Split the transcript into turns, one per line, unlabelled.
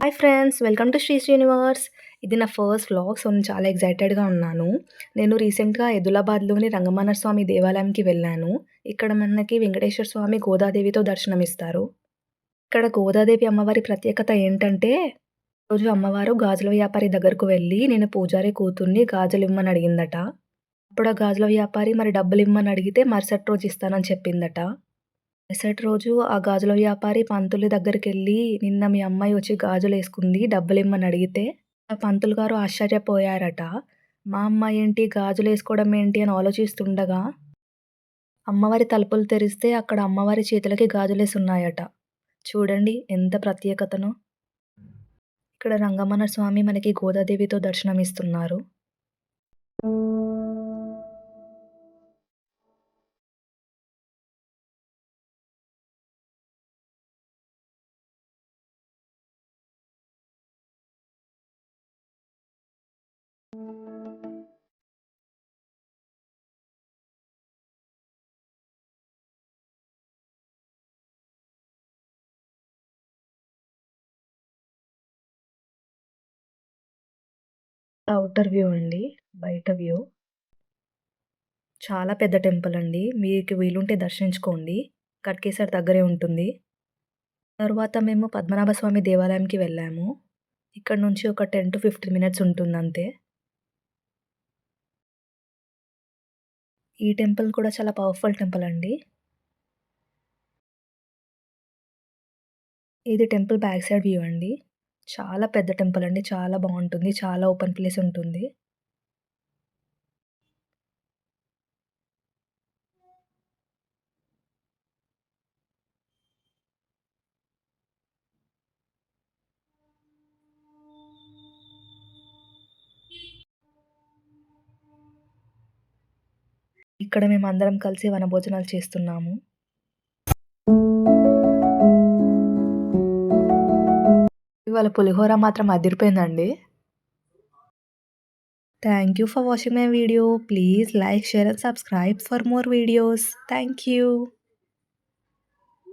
Hi friends! Welcome to శ్రీస్ universe. ఇది నా first vlog. So, నేను చాలా ఎక్సైటెడ్‌గా ఉన్నాను. నేను రీసెంట్‌గా ఎదిలాబాద్‌లోని రంగమన్న స్వామి దేవాలయంకి వెళ్ళాను. ఇక్కడ మనకి వెంకటేశ్వర స్వామి, గోదాదేవితో దర్శనమిస్తారు. ఇక్కడ గోదాదేవి అమ్మవారి ప్రత్యేకత ఏంటంటే, రోజు అమ్మవారు గాజుల వ్యాపారి దగ్గరకు వెళ్లి, నేను పూజారి కూతుర్ని గాజులిమ్మని అడిగిందట. అప్పుడు ఆ గాజుల వ్యాపారి మరి డబ్బులిమ్మని అడిగితే మరుసటి రోజు ఇస్తానని చెప్పిందట. మరుసటి రోజు ఆ గాజుల వ్యాపారి పంతులు దగ్గరికెళ్ళి, "నిన్న మీ అమ్మాయి వచ్చి గాజులేసుకుంది. డబ్బులిమ్మని అడిగితే" ఆ పంతులు గారు ఆశ్చర్యపోయారట. మా అమ్మాయేంటి గాజులేసుకోవడం ఏంటి అని ఆలోచిస్తుండగా, అమ్మవారి తలుపులు తెరిస్తే అక్కడ అమ్మవారి చేతులకి గాజులేసున్నాయట. చూడండి ఎంత ప్రత్యేకతనో. ఇక్కడ రంగమన్న స్వామి మనకి గోదాదేవితో దర్శనమిస్తున్నారు. ఔటర్ వ్యూ అండి. బయట వ్యూ. చాలా పెద్ద టెంపుల్ అండి. మీకు వీలుంటే దర్శించుకోండి. కట్కేసర్ దగ్గరే ఉంటుంది. తరువాత మేము పద్మనాభ స్వామి దేవాలయంకి వెళ్ళాము. ఇక్కడ నుంచి ఒక 10-15 మినిట్స్ ఉంటుందంతే. ఈ టెంపుల్ కూడా చాలా పవర్‌ఫుల్ టెంపుల్ అండి. ఇది టెంపుల్ బ్యాక్ సైడ్ వ్యూ అండి. చాలా పెద్ద టెంపుల్ అండి. చాలా బావుంటుంది. చాలా ఓపెన్ ప్లేస్ ఉంటుంది. ఇక్కడ మేమందరం కలిసి వనభోజనాలు చేస్తున్నాము. ఇవాళ పులిహోర మాత్రం అదిరిపోయిందండి. Thank you for watching my video. Please like, share and subscribe for more videos. Thank you.